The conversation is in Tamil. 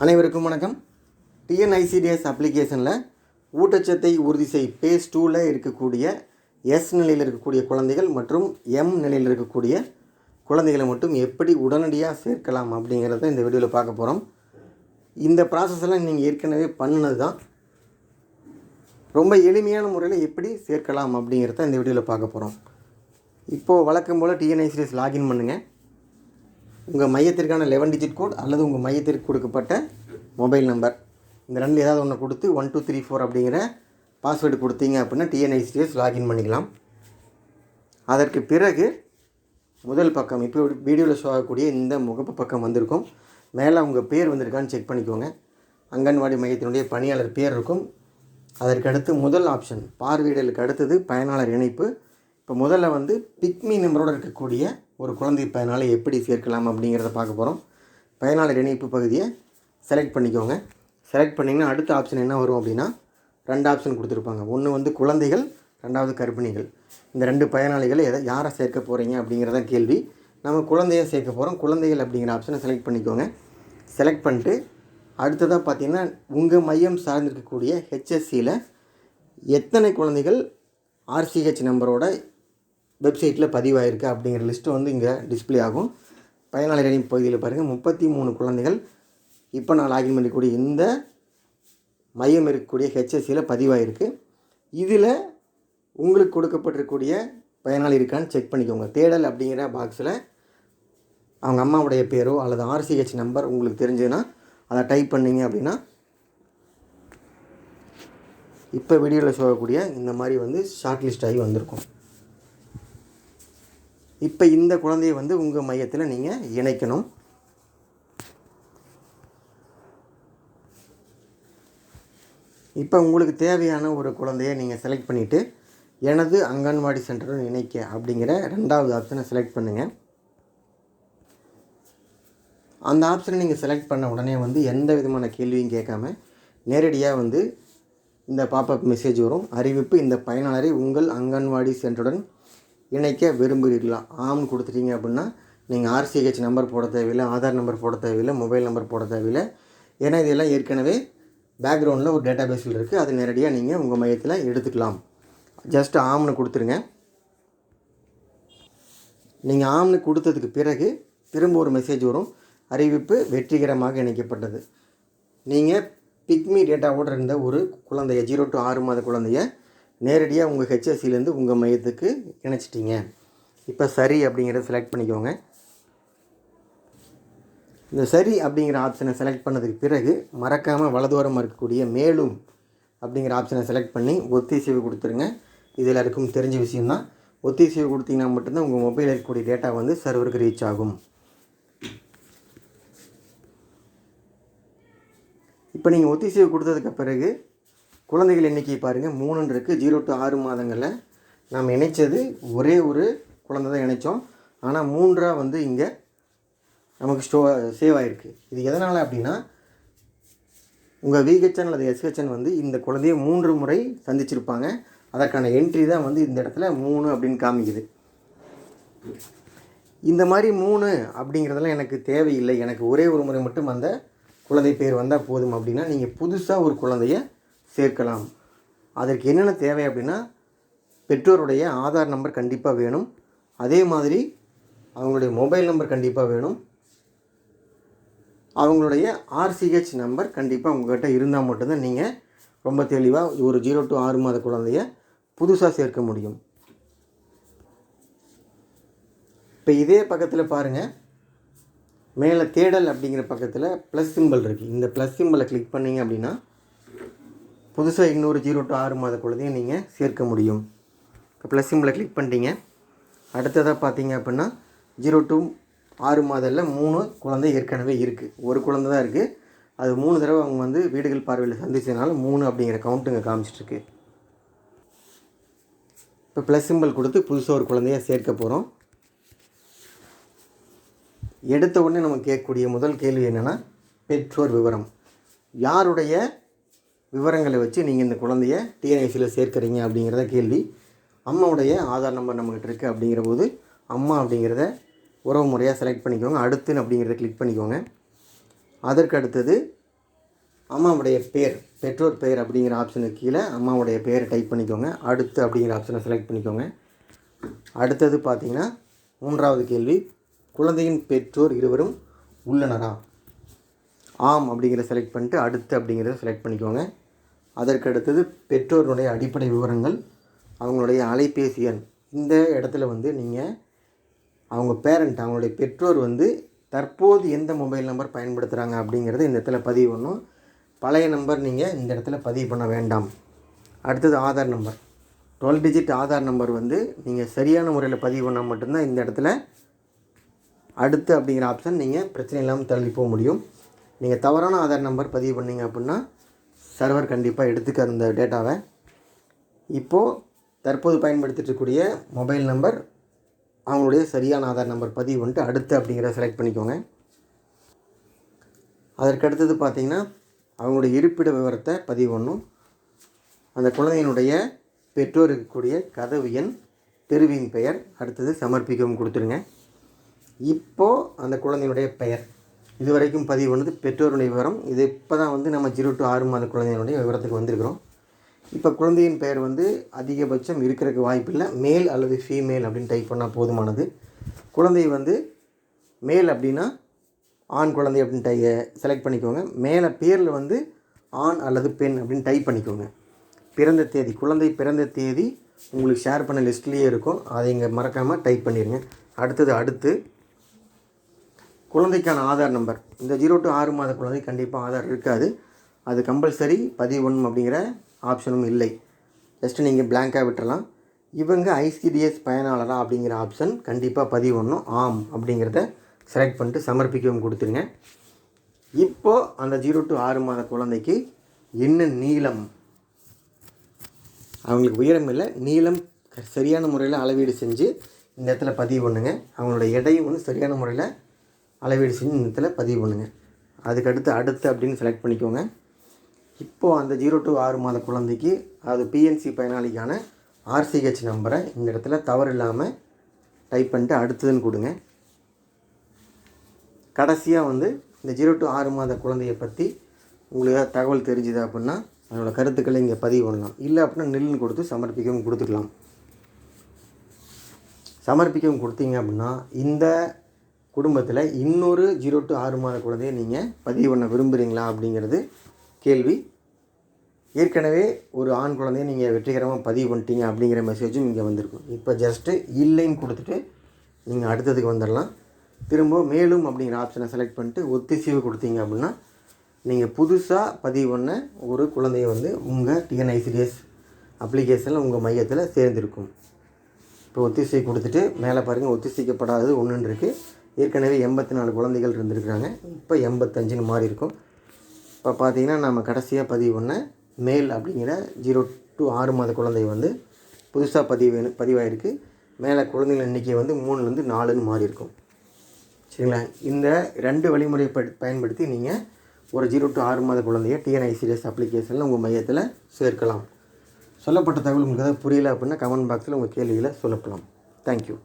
அனைவருக்கும் வணக்கம். டிஎன்ஐசிடிஎஸ் அப்ளிகேஷனில் ஊட்டச்சத்தை உறுதி செய் பேஸ் 2ல் இருக்கக்கூடிய எஸ் நிலையில் இருக்கக்கூடிய குழந்தைகள் மற்றும் எம் நிலையில் இருக்கக்கூடிய குழந்தைகளை மட்டும் எப்படி உடனடியாக சேர்க்கலாம் அப்படிங்கிறத இந்த வீடியோவில் பார்க்க போகிறோம். இந்த ப்ராசஸெல்லாம் நீங்கள் ஏற்கனவே பண்ணினது தான். ரொம்ப எளிமையான முறையில் எப்படி சேர்க்கலாம் அப்படிங்கிறத இந்த வீடியோவில் பார்க்க போகிறோம். இப்போது வழக்கம் போல் டிஎன்ஐசிடிஎஸ் லாகின் பண்ணுங்கள். உங்கள் மையத்திற்கான 11 டிஜிட் கோட் அல்லது உங்கள் மையத்திற்கு கொடுக்கப்பட்ட மொபைல் நம்பர் இந்த ரெண்டு ஏதாவது ஒன்று கொடுத்து 1234 அப்படிங்கிற பாஸ்வேர்டு கொடுத்தீங்க அப்படின்னா டிஎன்ஐசிடிஎஸ் லாகின் பண்ணிக்கலாம். அதற்கு பிறகு முதல் பக்கம் இப்போ வீடியோவில் ஷோ ஆகக்கூடிய இந்த முகப்பு பக்கம் வந்திருக்கும். மேலே உங்கள் பேர் வந்திருக்கான்னு செக் பண்ணிக்கோங்க. அங்கன்வாடி மையத்தினுடைய பணியாளர் பேர் இருக்கும். அதற்கு அடுத்து முதல் ஆப்ஷன் பார்வையிடலுக்கு அடுத்தது பயனாளர் இணைப்பு. இப்போ முதல்ல பிக்மி நம்பரோடு இருக்கக்கூடிய ஒரு குழந்தை பயனாளை எப்படி சேர்க்கலாம் அப்படிங்கிறத பார்க்க போகிறோம். பயனாளர் இணைப்பு பகுதியை செலக்ட் பண்ணிக்கோங்க. செலக்ட் பண்ணிங்கன்னா அடுத்த ஆப்ஷன் என்ன வரும் அப்படின்னா 2 ஆப்ஷன் கொடுத்துருப்பாங்க. ஒன்று குழந்தைகள், 2வது கர்ப்பிணிகள். இந்த 2 பயனாளிகளை யாரை சேர்க்க போகிறீங்க அப்படிங்கிறத கேள்வி. நம்ம குழந்தைய சேர்க்க போகிறோம். குழந்தைகள் அப்படிங்கிற ஆப்ஷனை செலக்ட் பண்ணிக்கோங்க. செலக்ட் பண்ணிட்டு அடுத்ததாக பார்த்திங்கன்னா உங்கள் மையம் சார்ந்திருக்கக்கூடிய ஹெச்எஸ்சியில் எத்தனை குழந்தைகள் ஆர்சிஹெச் நம்பரோட வெப்சைட்டில் பதிவாயிருக்கு அப்படிங்கிற லிஸ்ட்டு இங்கே டிஸ்பிளே ஆகும். பயனாளர் இணைப்பு பகுதியில் பாருங்கள் 33 குழந்தைகள் இப்போ நான் லாகின் பண்ணிக்கூடிய இந்த மையம் இருக்கக்கூடிய ஹெச்எஸ்சியில் பதிவாயிருக்கு. இதில் உங்களுக்கு கொடுக்கப்பட்டிருக்கக்கூடிய பயனாளி இருக்கான்னு செக் பண்ணிக்கோங்க. தேடல் அப்படிங்கிற பாக்ஸில் அவங்க அம்மாவுடைய பேரோ அல்லது ஆர்சிஹெச் நம்பர் உங்களுக்கு தெரிஞ்சதுன்னா அதை டைப் பண்ணிங்க அப்படின்னா இப்போ வீடியோவில் சொல்லக்கூடிய இந்த மாதிரி ஷார்ட் லிஸ்ட் ஆகி வந்திருக்கும். இப்போ இந்த குழந்தையை உங்கள் மையத்தில் நீங்கள் இணைக்கணும். இப்போ உங்களுக்கு தேவையான ஒரு குழந்தையை நீங்கள் செலக்ட் பண்ணிவிட்டு எனது அங்கன்வாடி சென்டருடன் இணைக்க அப்படிங்கிற 2வது ஆப்ஷனை செலக்ட் பண்ணுங்கள். அந்த ஆப்ஷனை நீங்கள் செலக்ட் பண்ண உடனே எந்த விதமான கேள்வியும் கேட்காம நேரடியாக இந்த பாப்அப் மெசேஜ் வரும். அறிவிப்பு: இந்த பயனாளரை உங்கள் அங்கன்வாடி சென்டருடன் இணைக்க விரும்புகிறீர்களா? ஆம்னு கொடுத்துட்டீங்க அப்படின்னா நீங்கள் ஆர்சிஹெச் நம்பர் போட தேவையில்லை, ஆதார் நம்பர் போட தேவையில்லை, மொபைல் நம்பர் போட தேவையில்லை. ஏன்னா இதெல்லாம் ஏற்கனவே பேக்ரவுண்டில் ஒரு டேட்டா பேஸில் இருக்குது. அது நேரடியாக நீங்கள் உங்கள் மையத்தில் எடுத்துக்கலாம். ஜஸ்ட் ஆம்னு கொடுத்துருங்க. நீங்கள் ஆம்னு கொடுத்ததுக்கு பிறகு திரும்ப ஒரு மெசேஜ் வரும். அறிவிப்பு: வெற்றிகரமாக இணைக்கப்பட்டது. நீங்கள் பிக்மி டேட்டாவோடு இருந்த ஒரு குழந்தைய 0 to 6 மாத குழந்தைய நேரடியாக உங்கள் ஹெச்எஸ்சிலேருந்து உங்கள் மையத்துக்கு இணைச்சிட்டிங்க. இப்போ சரி அப்படிங்கிறத செலக்ட் பண்ணிக்கோங்க. இந்த சரி அப்படிங்கிற ஆப்ஷனை செலக்ட் பண்ணதுக்கு பிறகு மறக்காமல் வலதுவரமாக இருக்கக்கூடிய மேலும் அப்படிங்கிற ஆப்ஷனை செலக்ட் பண்ணி ஒத்திசைவு கொடுத்துருங்க. இது எல்லாருக்கும் தெரிஞ்ச விஷயம்தான். ஒத்திசைவு கொடுத்தீங்கன்னா மட்டும்தான் உங்கள் மொபைலில் இருக்கக்கூடிய டேட்டா சர்வருக்கு ரீச் ஆகும். இப்போ நீங்கள் ஒத்திசைவு கொடுத்ததுக்கு பிறகு குழந்தைகள் எண்ணிக்கை பாருங்கள் 3 இருக்குது. 0 to 6 மாதங்களில் நாம் இணைச்சது ஒரே ஒரு குழந்தை தான் இணைச்சோம். ஆனால் 3ஆக இங்கே நமக்கு சேவ் ஆகிருக்கு. இது எதனால் அப்படின்னா உங்கள் விஹெச்என் அல்லது எஸ்ஹெச்என் இந்த குழந்தையை 3 முறை சந்திச்சிருப்பாங்க. அதற்கான என்ட்ரி தான் இந்த இடத்துல 3 அப்படின்னு காமிக்குது. இந்த மாதிரி 3 அப்படிங்கிறதெல்லாம் எனக்கு தேவையில்லை, எனக்கு ஒரே ஒரு முறை மட்டும் அந்த குழந்தை பேர் வந்தால் போதும் அப்படின்னா நீங்கள் புதுசாக ஒரு குழந்தைய சேர்க்கலாம். அதற்கு என்னென்ன தேவை அப்படின்னா பெற்றோருடைய ஆதார் நம்பர் கண்டிப்பாக வேணும். அதே மாதிரி அவங்களுடைய மொபைல் நம்பர் கண்டிப்பாக வேணும். அவங்களுடைய ஆர்சிஹெச் நம்பர் கண்டிப்பாக உங்கள்கிட்ட இருந்தால் மட்டும்தான் நீங்கள் ரொம்ப தெளிவாக ஒரு 0 to 6 மாத குழந்தைய புதுசாக சேர்க்க முடியும். இப்போ இதே பக்கத்தில் பாருங்கள், மேலே தேடல் அப்படிங்கிற பக்கத்தில் ப்ளஸ் சிம்பிள் இருக்குது. இந்த ப்ளஸ் சிம்பிளை கிளிக் பண்ணிங்க அப்படின்னா புதுசாக இன்னொரு 0 to 6 மாத குழந்தையை நீங்கள் சேர்க்க முடியும். இப்போ ப்ளஸ் சிம்பிளை கிளிக் பண்ணிட்டீங்க. அடுத்ததாக பார்த்தீங்க அப்படின்னா 0 to 6 மாதத்தில் 3 குழந்தை ஏற்கனவே இருக்குது. ஒரு குழந்தை தான் இருக்குது. அது 3 தடவை அவங்க வீடுகள் பார்வையில் சந்திச்சதுனால 3 அப்படிங்கிற கவுண்ட்டுங்க காமிச்சிட்ருக்கு. இப்போ ப்ளஸ் சிம்பிள் கொடுத்து புதுசாக ஒரு குழந்தைய சேர்க்க போகிறோம். எடுத்த உடனே நம்ம கேட்கக்கூடிய முதல் கேள்வி என்னென்னா பெற்றோர் விவரம். யாருடைய விவரங்களை வச்சு நீங்கள் இந்த குழந்தைய டிஎன்ஐசியில் சேர்க்குறீங்க அப்படிங்கிறத கேள்வி. அம்மாவுடைய ஆதார் நம்பர் நம்மக்கிட்ட இருக்குது அப்படிங்கிற போது அம்மா அப்படிங்கிறத உறவு முறையாக செலக்ட் பண்ணிக்கோங்க. அடுத்துன்னு அப்படிங்கிறத கிளிக் பண்ணிக்கோங்க. அதற்கு அடுத்தது அம்மாவுடைய பேர், பெற்றோர் பெயர் அப்படிங்கிற ஆப்ஷனுக்கு கீழே அம்மாவுடைய பெயரை டைப் பண்ணிக்கோங்க. அடுத்து அப்படிங்கிற ஆப்ஷனை செலக்ட் பண்ணிக்கோங்க. அடுத்தது பார்த்தீங்கன்னா 3வது கேள்வி, குழந்தையின் பெற்றோர் இருவரும் உள்ளனரா? ஆம் அப்படிங்கிற செலக்ட் பண்ணிட்டு அடுத்து அப்படிங்கிறத செலக்ட் பண்ணிக்கோங்க. அதற்கு அடுத்தது பெற்றோருடைய அடிப்படை விவரங்கள், அவங்களுடைய அலைபேசி எண். இந்த இடத்துல வந்து நீங்கள் அவங்க பேரண்ட், அவங்களுடைய பெற்றோர் வந்து தற்போது எந்த மொபைல் நம்பர் பயன்படுத்துகிறாங்க அப்படிங்கிறத இந்த இடத்துல பதிவு பண்ணணும். பழைய நம்பர் நீங்கள் இந்த இடத்துல பதிவு பண்ண வேண்டாம். அடுத்தது Aadhaar number, 12 digit Aadhaar number வந்து நீங்கள் சரியான முறையில் பதிவு பண்ணால் மட்டும்தான் இந்த இடத்துல அடுத்து அப்படிங்கிற ஆப்ஷன் நீங்கள் பிரச்சனை இல்லாமல் தள்ளி போக முடியும். நீங்கள் தவறான ஆதார் நம்பர் பதிவு பண்ணிங்க அப்படின்னா சர்வர் கண்டிப்பாக எடுத்துக்க அந்த டேட்டாவை. இப்போது தற்போது பயன்படுத்திட்டு இருக்கக்கூடிய மொபைல் நம்பர், அவங்களுடைய சரியான ஆதார் நம்பர் பதிவு பண்ணிட்டு அடுத்து அப்படிங்கிறத செலக்ட் பண்ணிக்கோங்க. அதற்கு அடுத்தது பார்த்திங்கன்னா அவங்களுடைய இருப்பிட விவரத்தை பதிவு பண்ணணும். அந்த குழந்தையினுடைய பெற்றோர் இருக்கக்கூடிய கதவு எண், தெருவின் பெயர், அடுத்தது சமர்ப்பிக்கவும் கொடுத்துருங்க. இப்போது அந்த குழந்தையினுடைய பெயர் இதுவரைக்கும் பதிவு பண்ணது பெற்றோருடைய விவரம். இது இப்போ தான் வந்து நம்ம 0 to 6 மாத குழந்தையினுடைய விவரத்துக்கு வந்திருக்கிறோம். இப்போ குழந்தையின் பெயர் வந்து அதிகபட்சம் இருக்கிறதுக்கு வாய்ப்பில்லை. மேல் அல்லது ஃபீமேல் அப்படின்னு டைப் பண்ணால் போதுமானது. குழந்தை வந்து மேல் அப்படின்னா ஆண் குழந்தை அப்படின்னு செலக்ட் பண்ணிக்கோங்க. மேலே பேரில் வந்து ஆண் அல்லது பெண் அப்படின்னு டைப் பண்ணிக்கோங்க. பிறந்த தேதி, குழந்தை பிறந்த தேதி உங்களுக்கு ஷேர் பண்ண லிஸ்ட்லேயே இருக்கும், அதை இங்கே மறக்காமல் டைப் பண்ணிடுங்க. அடுத்து குழந்தைக்கான ஆதார் நம்பர். இந்த 0 to 6 மாத குழந்தை கண்டிப்பாக ஆதார் இருக்காது, அது கம்பல்சரி பதிவு பண்ணணும் அப்படிங்கிற ஆப்ஷனும் இல்லை. ஜஸ்ட்டு நீங்கள் பிளாங்காக விட்டுறலாம். இவங்க ஐசிடிஎஸ் பயனாளரா அப்படிங்கிற ஆப்ஷன் கண்டிப்பாக பதிவு பண்ணணும். ஆம் அப்படிங்கிறத செலக்ட் பண்ணிட்டு சமர்ப்பிக்கவும் கொடுத்துருங்க. இப்போது அந்த 0 to 6 மாத குழந்தைக்கு என்ன நீளம், அவங்களுக்கு உயரம் இல்லை, நீளம் சரியான முறையில் அளவீடு செஞ்சு இந்த இடத்துல பதிவு பண்ணுங்கள். அவங்களோட எடையும் வந்து சரியான முறையில் அளவீடு செஞ்சு இந்த இடத்துல பதிவு பண்ணுங்கள். அதுக்கடுத்து அடுத்து அப்படின்னு செலக்ட் பண்ணிக்கோங்க. இப்போது அந்த 0 to 6 மாத குழந்தைக்கு, அது பிஎன்சி பயனாளிக்கான ஆர்சிஹெச் நம்பரை இந்த இடத்துல தவறு இல்லாமல் டைப் பண்ணிட்டு அடுத்ததுன்னு கொடுங்க. கடைசியாக வந்து இந்த 0 to 6 மாத குழந்தையை பற்றி உங்களுக்கு ஏதாவது தகவல் தெரிஞ்சுது அப்படின்னா அதனோட கருத்துக்களை இங்கே பதிவு பண்ணலாம். இல்லை அப்படின்னா நில்லுன்னு கொடுத்து சமர்ப்பிக்கவும் கொடுத்துக்கலாம். சமர்ப்பிக்கவும் கொடுத்தீங்க அப்படின்னா இந்த குடும்பத்தில் இன்னொரு 0 to 6 மாத குழந்தையை நீங்கள் பதிவு பண்ண விரும்புகிறீங்களா அப்படிங்கிறது கேள்வி. ஏற்கனவே ஒரு ஆண் குழந்தையை நீங்கள் வெற்றிகரமாக பதிவு பண்ணிட்டீங்க அப்படிங்கிற மெசேஜும் இங்கே வந்திருக்கும். இப்போ ஜஸ்ட்டு இல்லைன்னு கொடுத்துட்டு நீங்கள் அடுத்ததுக்கு வந்துடலாம். திரும்ப மேலும் அப்படிங்கிற ஆப்ஷனை செலக்ட் பண்ணிட்டு ஒத்திசைவு கொடுத்தீங்க அப்படின்னா நீங்கள் புதுசாக பதிவு பண்ண ஒரு குழந்தையை வந்து உங்கள் டிஎன்ஐசிடிஎஸ் அப்ளிகேஷனில் உங்கள் மையத்தில் சேர்ந்திருக்கும். இப்போ ஒத்திசை கொடுத்துட்டு மேலே பாருங்கள், ஒத்திசைக்கப்படாதது 1 இருக்குது. ஏற்கனவே 84 குழந்தைகள் இருந்திருக்கிறாங்க, இப்போ 85ன்னு மாறி இருக்கும். இப்போ பார்த்தீங்கன்னா நம்ம கடைசியாக பதிவு பண்ண மேல் அப்படிங்கிற 0 to 6 மாத குழந்தை வந்து புதுசாக பதிவாயிருக்கு. மேலே குழந்தைகள் எண்ணிக்கை வந்து 3லேருந்து 4ன்னு மாறி இருக்கும். சரிங்களா? இந்த 2 வழிமுறை பயன்படுத்தி நீங்கள் ஒரு 0 to 6 மாத குழந்தையை டிஎன்ஐசிடிஎஸ் அப்ளிகேஷனில் உங்கள் மையத்தில் சேர்க்கலாம். சொல்லப்பட்ட தகவல் உங்களுக்கு ஏதாவது புரியல அப்படின்னா கமெண்ட் பாக்ஸில் உங்கள் கேள்விகளை சொல்லலாம். தேங்க்யூ.